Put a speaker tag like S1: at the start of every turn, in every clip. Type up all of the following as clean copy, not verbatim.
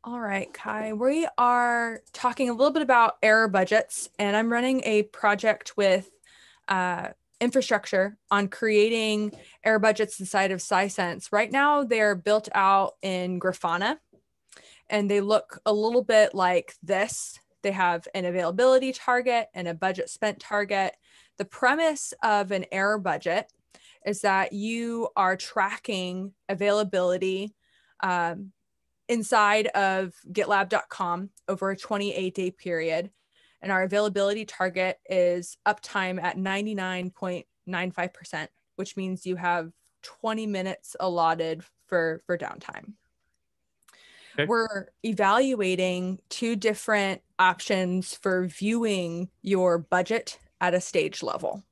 S1: All right, Kai, we are talking a little bit about error budgets, and I'm running a project with infrastructure on creating error budgets inside of Sisense. Right now, they're built out in Grafana, and they look a little bit like this. They have an availability target and a budget spent target. The premise of an error budget is that you are tracking availability inside of GitLab.com over a 28-day period. And our availability target is uptime at 99.95%, which means you have 20 minutes allotted for downtime. Okay. We're evaluating two different options for viewing your budget at a stage level.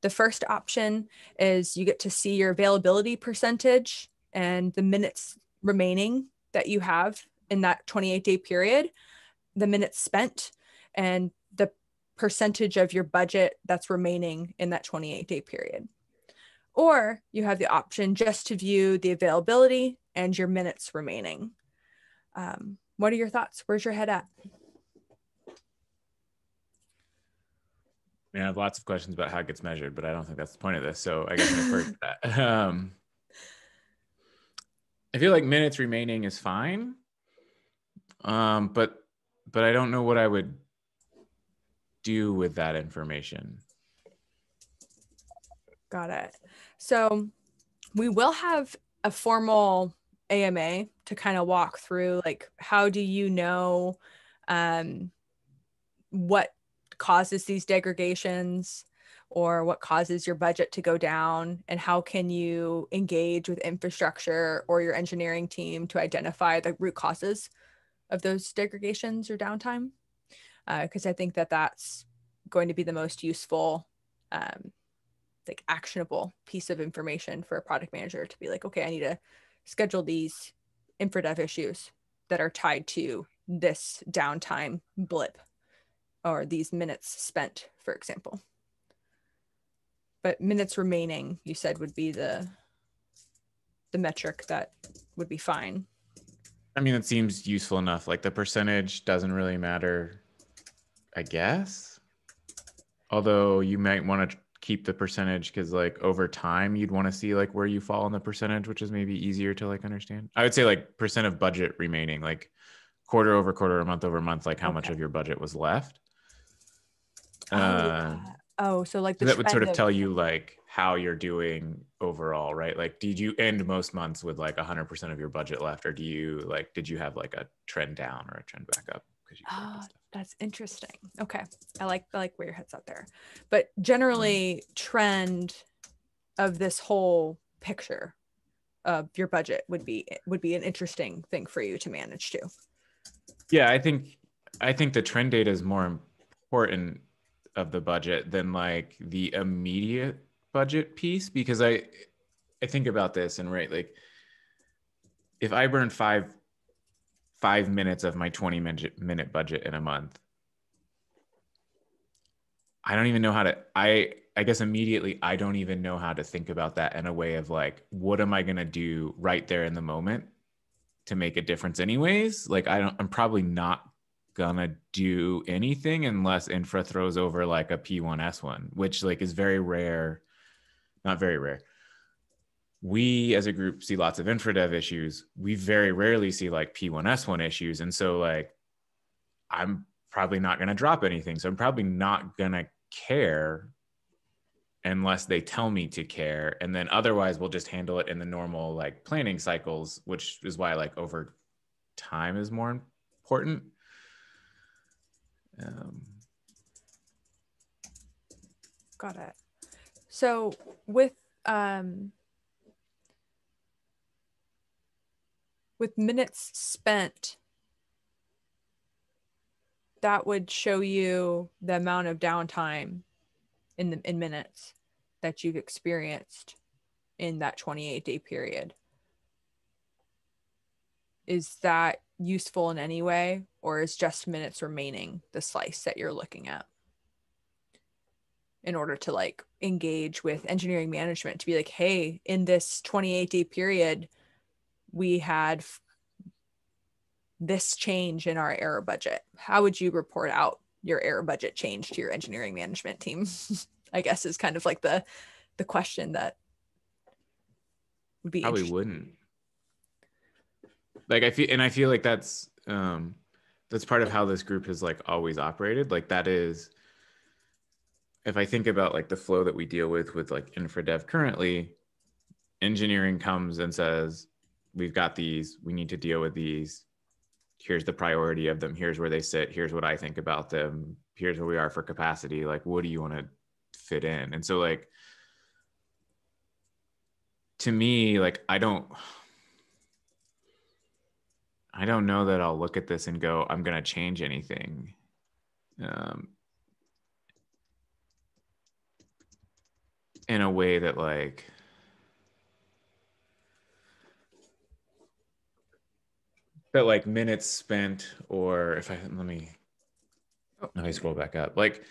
S1: The first option is you get to see your availability percentage and the minutes remaining that you have in that 28-day period, the minutes spent, and the percentage of your budget that's remaining in that 28-day period. Or you have the option just to view the availability and your minutes remaining. What are your thoughts? Where's your head at?
S2: I have lots of questions about how it gets measured, but I don't think that's the point of this. So I guess I'm defer to that. I feel like minutes remaining is fine, but I don't know what I would do with that information.
S1: Got it. So we will have a formal AMA to kind of walk through, like, how do you know what causes these degradations, or what causes your budget to go down, and how can you engage with infrastructure or your engineering team to identify the root causes of those degradations or downtime. Because I think that that's going to be the most useful, like actionable piece of information for a product manager to be like, okay, I need to schedule these infra dev issues that are tied to this downtime blip or these minutes spent, for example. But minutes remaining, you said, would be the metric that would be fine.
S2: I mean, it seems useful enough. Like the percentage doesn't really matter, I guess. Although you might want to keep the percentage because like over time, you'd want to see like where you fall in the percentage, which is maybe easier to like understand. I would say like percent of budget remaining, like quarter over quarter or month over month, like how much of your budget was left.
S1: So like
S2: that would sort of tell you like how you're doing overall, right? Like, did you end most months with like 100% of your budget left, or did you have like a trend down or a trend back up?
S1: That's interesting. Okay, I like where your head's at there. But generally, trend of this whole picture of your budget would be an interesting thing for you to manage too.
S2: Yeah, I think the trend data is more important of the budget than like the immediate budget piece, because I think about this and right, like if I burn five minutes of my 20-minute budget in a month, I don't even know how to, I guess immediately I don't even know how to think about that in a way of like, what am I going to do right there in the moment to make a difference anyways? Like I'm probably not gonna do anything unless infra throws over like a P1 S1, which like is very rare. Not very rare. We as a group see lots of infra dev issues. We very rarely see like P1 S1 issues. And so like, I'm probably not going to drop anything. So I'm probably not going to care unless they tell me to care. And then otherwise we'll just handle it in the normal like planning cycles, which is why like over time is more important.
S1: Got it. So with minutes spent, that would show you the amount of downtime in minutes that you've experienced in that 28-day period. Is that useful in any way, or is just minutes remaining the slice that you're looking at in order to like engage with engineering management to be like, hey, in this 28-day period, we had this change in our error budget? How would you report out your error budget change to your engineering management team? I guess is kind of like the question that would be
S2: Probably
S1: interesting.
S2: wouldn't. Like I feel like that's part of how this group has like always operated. Like that is, if I think about like the flow that we deal with like infra dev currently, engineering comes and says, we've got these, we need to deal with these. Here's the priority of them. Here's where they sit. Here's what I think about them. Here's where we are for capacity. Like, what do you want to fit in? And so like, to me, like, I don't know that I'll look at this and go, I'm going to change anything. In a way that like, minutes spent, or if I, let me scroll back up. Like,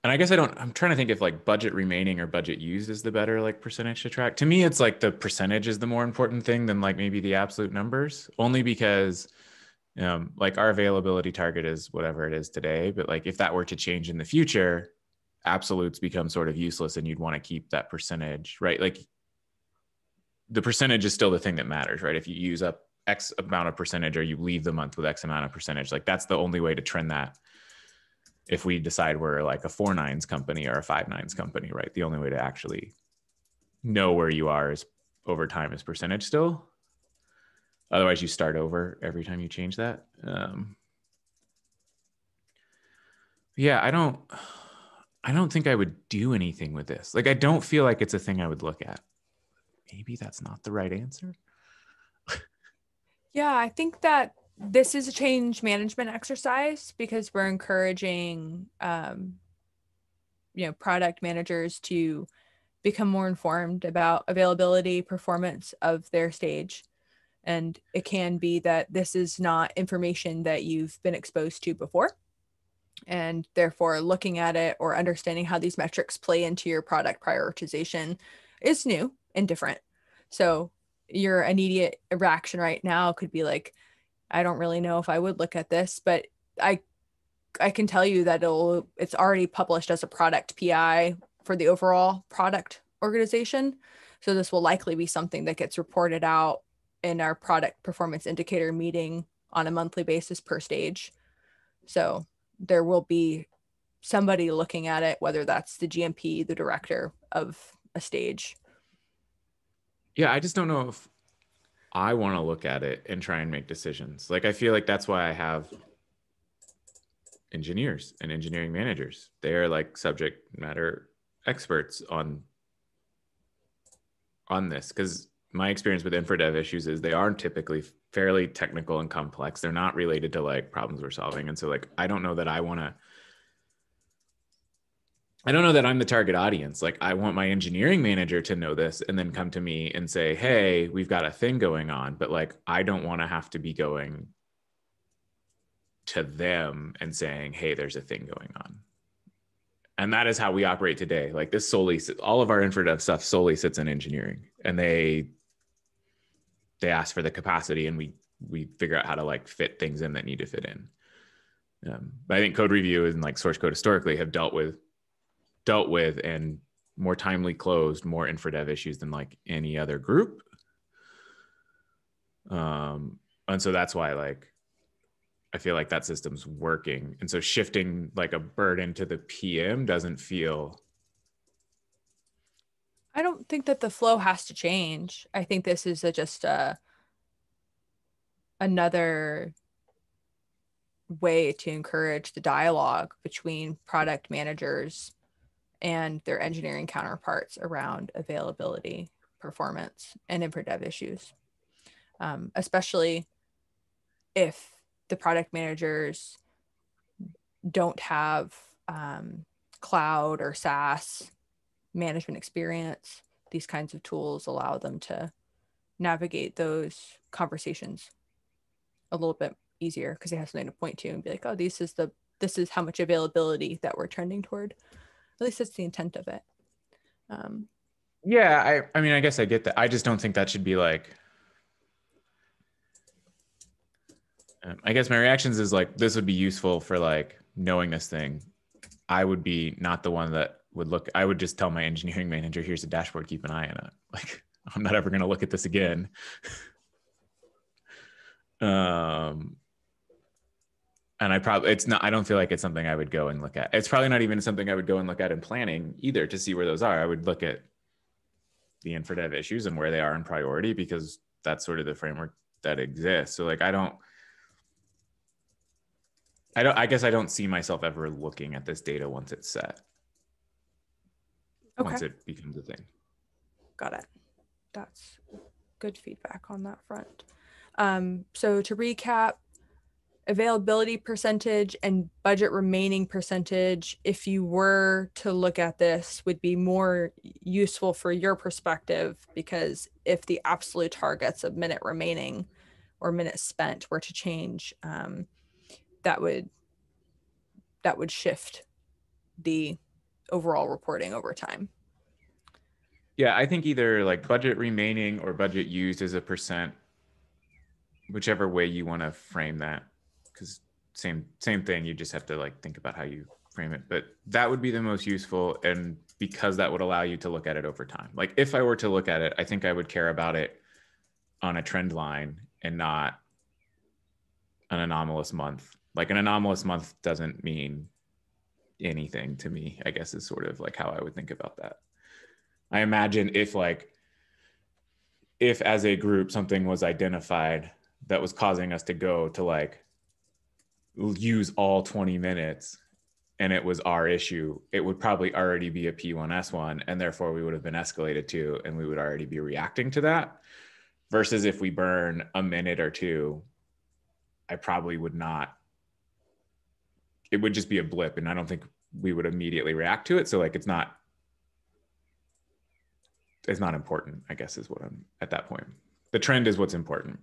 S2: and I guess I'm trying to think if like budget remaining or budget used is the better like percentage to track. To me, it's like the percentage is the more important thing than like maybe the absolute numbers, only because like our availability target is whatever it is today. But like if that were to change in the future, absolutes become sort of useless and you'd want to keep that percentage, right? Like the percentage is still the thing that matters, right? If you use up X amount of percentage or you leave the month with X amount of percentage, like that's the only way to trend that. If we decide we're like a 4.9s company or a 5.9s company, right? The only way to actually know where you are is over time is percentage still. Otherwise you start over every time you change that. Yeah, I don't think I would do anything with this. Like, I don't feel like it's a thing I would look at. Maybe that's not the right answer.
S1: Yeah, I think that this is a change management exercise because we're encouraging, product managers to become more informed about availability, performance of their stage. And it can be that this is not information that you've been exposed to before. And therefore, looking at it or understanding how these metrics play into your product prioritization is new and different. So, your immediate reaction right now could be like, I don't really know if I would look at this, but I I can tell you that it's already published as a product PI for the overall product organization. So this will likely be something that gets reported out in our product performance indicator meeting on a monthly basis per stage. So there will be somebody looking at it, whether that's the GMP, the director of a stage.
S2: Yeah, I just don't know if I want to look at it and try and make decisions. Like, I feel like that's why I have engineers and engineering managers. They're like subject matter experts on this, because my experience with infra dev issues is they are typically fairly technical and complex. They're not related to like problems we're solving. And so like, I don't know that I'm the target audience. Like, I want my engineering manager to know this and then come to me and say, hey, we've got a thing going on. But like, I don't want to have to be going to them and saying, hey, there's a thing going on. And that is how we operate today. Like, this solely, all of our infra dev stuff solely sits in engineering, and they ask for the capacity, and we figure out how to like fit things in that need to fit in. But I think code review and like source code historically have dealt with and more timely closed more infra dev issues than like any other group. And so that's why like I feel like that system's working. And so shifting like a burden to the PM doesn't feel.
S1: I don't think that the flow has to change. I think this is just another way to encourage the dialogue between product managers and their engineering counterparts around availability, performance, and infra dev issues, especially if the product managers don't have cloud or SaaS management experience. These kinds of tools allow them to navigate those conversations a little bit easier because they have something to point to and be like, oh, this is how much availability that we're trending toward. At least that's the intent of it.
S2: Yeah, I mean, I guess I get that. I just don't think that should be like, I guess my reactions is like, this would be useful for like knowing this thing. I would be not the one that would look. I would just tell my engineering manager, here's a dashboard, keep an eye on it. Like, I'm not ever going to look at this again. And I don't feel like it's something I would go and look at. It's probably not even something I would go and look at in planning either to see where those are. I would look at the infra dev issues and where they are in priority, because that's sort of the framework that exists. So like, I guess I don't see myself ever looking at this data once it's set.
S1: Okay.
S2: Once it becomes a thing.
S1: Got it. That's good feedback on that front. So to recap, availability percentage and budget remaining percentage, if you were to look at this, would be more useful for your perspective, because if the absolute targets of minute remaining or minutes spent were to change, that would shift the overall reporting over time.
S2: Yeah, I think either like budget remaining or budget used as a percent, whichever way you want to frame that, because same thing. You just have to like think about how you frame it. But that would be the most useful, and because that would allow you to look at it over time. Like if I were to look at it, I think I would care about it on a trend line and not an anomalous month. Like an anomalous month doesn't mean anything to me, I guess, is sort of like how I would think about that. I imagine if as a group something was identified that was causing us to go to like use all 20 minutes and it was our issue, it would probably already be a P1S1, and therefore we would have been escalated to, and we would already be reacting to that. Versus if we burn a minute or two, I probably would not, it would just be a blip, and I don't think we would immediately react to it. So like it's not important, I guess, is what I'm at that point. The trend is what's important.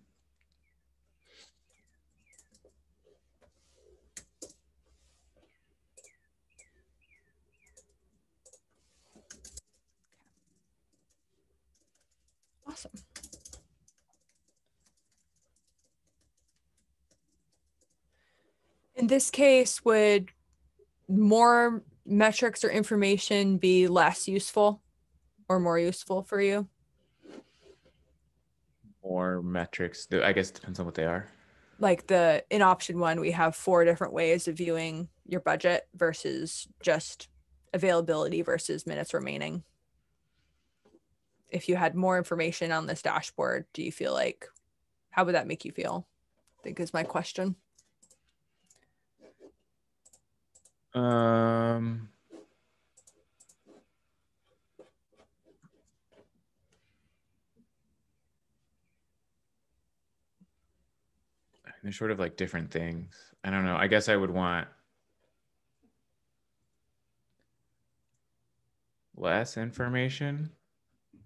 S1: Awesome. In this case, would more metrics or information be less useful or more useful for you?
S2: More metrics, I guess it depends on what they are.
S1: Like in option 1, we have 4 different ways of viewing your budget versus just availability versus minutes remaining. If you had more information on this dashboard, do you feel like, how would that make you feel? I think is my question.
S2: They're sort of like different things. I don't know. I guess I would want less information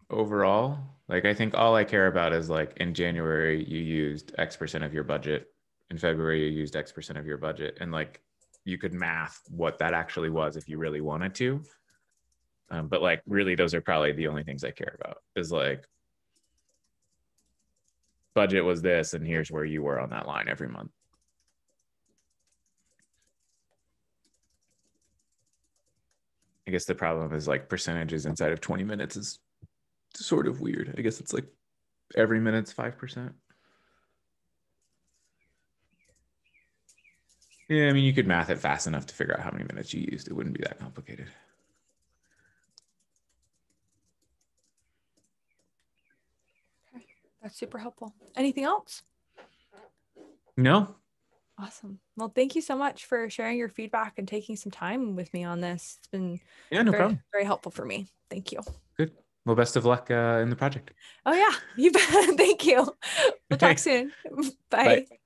S2: overall. Like I think all I care about is like in January you used X% of your budget, in February you used X% of your budget, and like you could math what that actually was if you really wanted to. But like really those are probably the only things I care about, is like budget was this and here's where you were on that line every month. I guess the problem is like percentages inside of 20 minutes is sort of weird. I guess it's like every minute's 5%. Yeah, I mean, you could math it fast enough to figure out how many minutes you used. It wouldn't be that complicated.
S1: Okay, that's super helpful. Anything else?
S2: No.
S1: Awesome. Well, thank you so much for sharing your feedback and taking some time with me on this. It's been
S2: no problem.
S1: Very helpful for me. Thank you.
S2: Good. Well, best of luck in the project.
S1: Oh yeah, you bet. Thank you. We'll talk soon. Bye. Bye.